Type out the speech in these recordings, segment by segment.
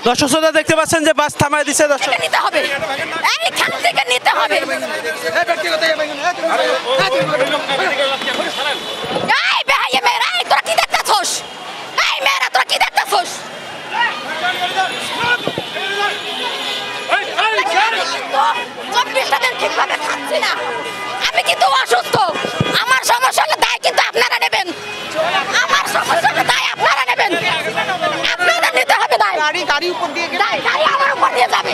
দর্শক শ্রোতা দেখতে পাচ্ছেন যে বাস থামায় দিচ্ছে। দর্শক নিতে হবে, এইখান থেকে নিতে হবে। এই বেহাইয়ে মেয়েরা, এই তোরা কি দেখতেছস? এই মেয়েরা তোরা কি দেখতেছস? 24টা দিন ঠিকভাবে খাচ্ছি না, আমি কিন্তু অসুস্থ। আমার সমস্যা হলে দায় কিন্তু আপনারা নেবেন, আমার সমস্যা হলে দায় আপনারা নেবেন, আপনারা নিতে হবে দায়। গাড়ি উপর দিয়ে গেলে গাড়ি আমার উপর দিয়ে যাবে,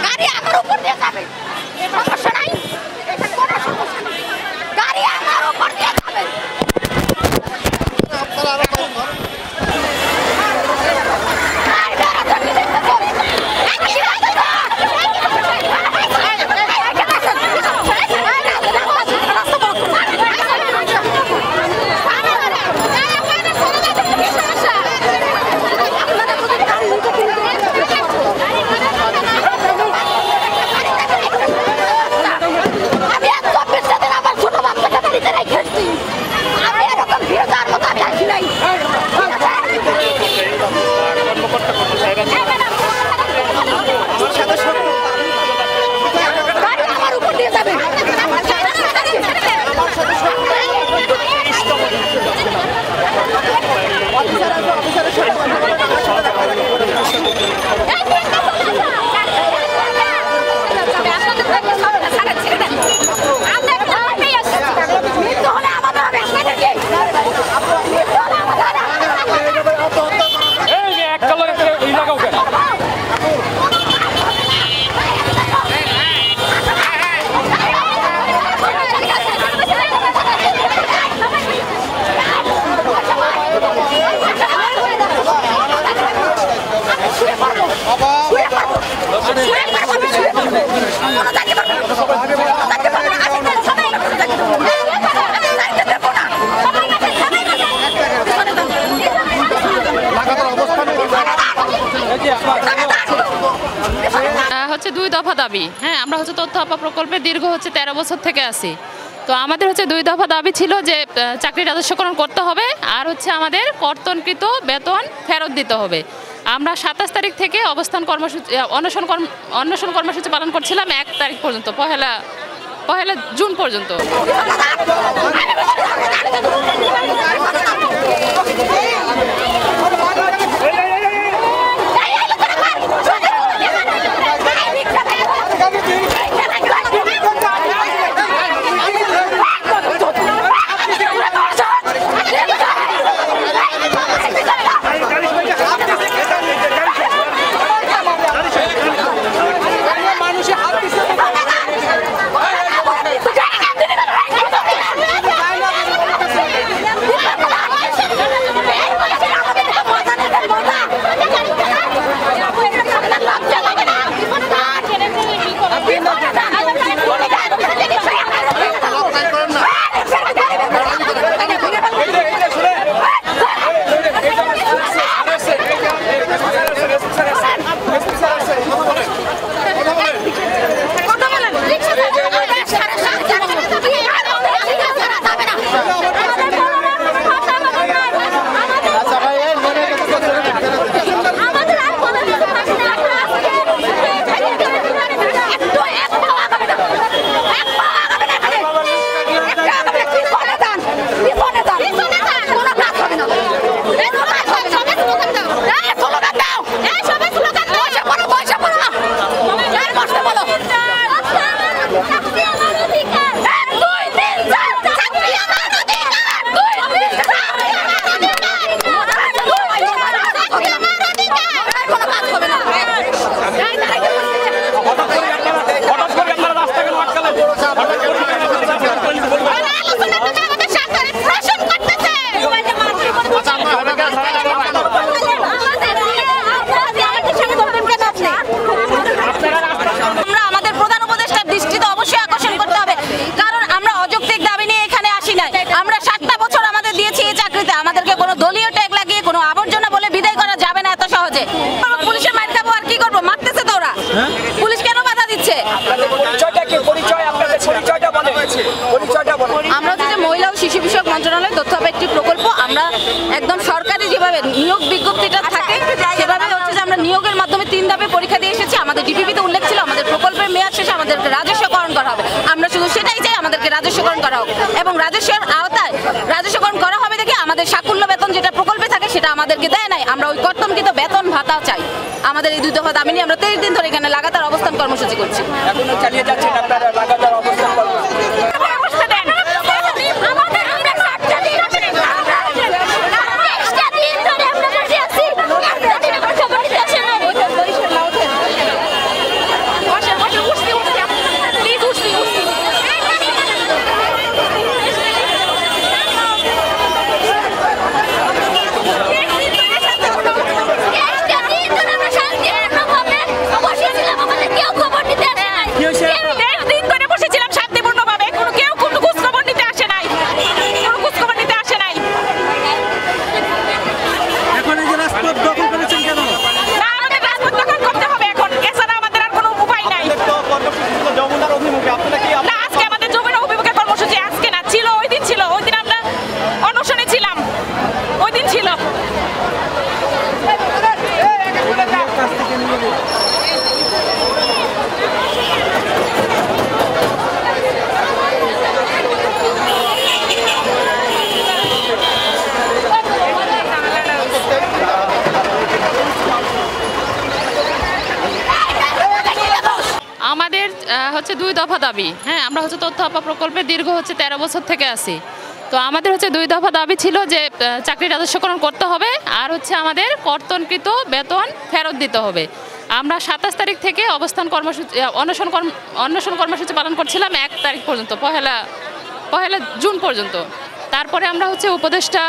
গাড়ি আমার উপর দিয়ে যাবে, সমস্যা নাই, এখানে কোনো সমস্যা নেই, গাড়ি আমার উপর দিয়ে যাবে। হচ্ছে 2 দফা দাবি। হ্যাঁ, আমরা হচ্ছে তথ্য আপা প্রকল্পে দীর্ঘ হচ্ছে 13 বছর থেকে আছি। তো আমাদের হচ্ছে 2 দফা দাবি ছিল যে চাকরি রাজস্বকরণ করতে হবে, আর হচ্ছে আমাদের কর্তনকৃত বেতন ফেরত দিতে হবে। আমরা 27 তারিখ থেকে অবস্থান কর্মসূচি অনশন কর্মসূচি পালন করছিলাম 1 তারিখ পর্যন্ত, পহেলা জুন পর্যন্ত। মন্ত্রণালয় তথ্য একটি প্রকল্প আমরা একদম সরকারি যেভাবে নিয়োগ বিজ্ঞপ্তিটা থাকে সেভাবে হচ্ছে যে আমরা নিয়োগের আমাদের ডিপিপিতে উল্লেখ ছিল আমাদের প্রকল্পের মেয়াদ শেষে আমাদেরকে রাজস্বকরণ করা হবে। আমরা শুধু সেটাই চাই, আমাদেরকে রাজস্বকরণ করা হোক এবং রাজস্বের আওতায় রাজস্বকরণ করা হবে দেখে আমাদের সাকুল্য বেতন যেটা প্রকল্পে থাকে সেটা আমাদেরকে দেয় নাই। আমরা ওই কর্তনকৃত বেতন ভাতা চাই। আমাদের এই 2 দফা দাবি নিয়ে আমরা 23 দিন ধরে এখানে লাগাতার অবস্থান কর্মসূচি করছি। এখনো চালিয়ে যাচ্ছেন আপনারা লাগাতার অবস্থান কর্মসূচি? হচ্ছে 2 দফা দাবি। হ্যাঁ, আমরা হচ্ছে তথ্য আপা প্রকল্পে দীর্ঘ হচ্ছে 13 বছর থেকে আছি। তো আমাদের হচ্ছে 2 দফা দাবি ছিল যে চাকরি রাজস্বকরণ করতে হবে আর হচ্ছে আমাদের কর্তনকৃত বেতন ফেরত দিতে হবে। আমরা 27 তারিখ থেকে অবস্থান কর্মসূচি অনশন কর্মসূচি পালন করছিলাম 1 তারিখ পর্যন্ত, পহেলা জুন পর্যন্ত। তারপরে আমরা হচ্ছে উপদেষ্টা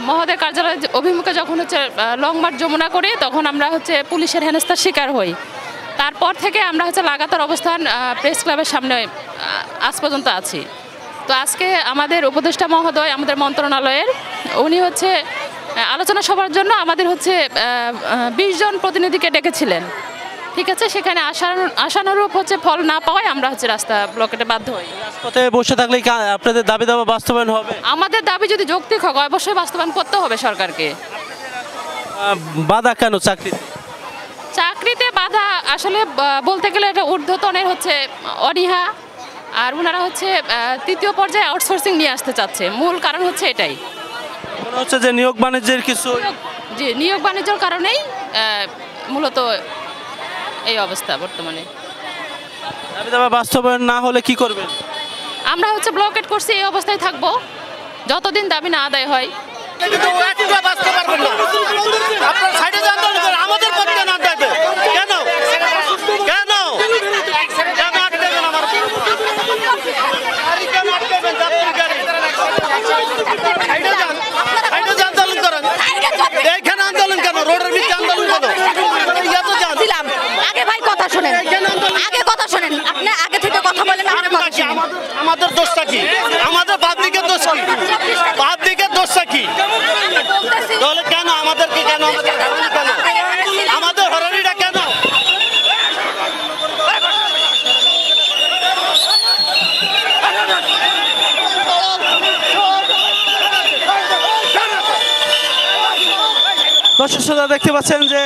মহোদয় কার্যালয় অভিমুখে যখন হচ্ছে লং মার্চ যমুনা করি তখন আমরা হচ্ছে পুলিশের হেনস্থার শিকার হই। তারপর থেকে আমরা হচ্ছে লাগাতার অবস্থান প্রেস ক্লাবের সামনে আজ পর্যন্ত আছি। তো আজকে আমাদের উপদেষ্টা মহোদয় আমাদের মন্ত্রণালয়ের উনি হচ্ছে আলোচনা সভার জন্য আমাদের হচ্ছে 20 জন প্রতিনিধিকে ডেকেছিলেন। ঠিক আছে, সেখানে আশানুরূপ হচ্ছে ফল না পাওয়ায় আমরা হচ্ছে রাস্তা ব্লকেটে বাধ্য হই। রাজপথে বসে থাকলে কি আপনাদের দাবি দাবা বাস্তবায়ন হবে? আমাদের দাবি যদি যৌক্তিক হয় অবশ্যই বাস্তবায়ন করতে হবে সরকারকে। বাধা কেন চাকরিতে বাধা আসলে বলতে গেলে এটা ঊর্ধ্বতনের হচ্ছে অনীহা, আর ওনারা হচ্ছে 3য় পর্যায়ে আউটসোর্সিং নিয়ে আসতে চাচ্ছে। মূল কারণ হচ্ছে এটাই, মনে হচ্ছে যে নিয়োগ বাণিজ্যের কিছু নিয়োগ বাণিজ্যের কারণেই মূলত এই অবস্থা বর্তমানে। দাবি দাবা বাস্তবায়ন না হলে কি করবেন? আমরা হচ্ছে ব্লকেট করছি, এই অবস্থায় থাকবো যতদিন দাবি না আদায় হয়। আমাদের দোষটা কি? আমাদের পাবলিকের দোষ কি? পাবলিকের দোষটা কি? তাহলে কেন আমাদেরকে কেন আমাদের হরানিটা কেন? দর্শক শ্রোতা দেখতে পাচ্ছেন যে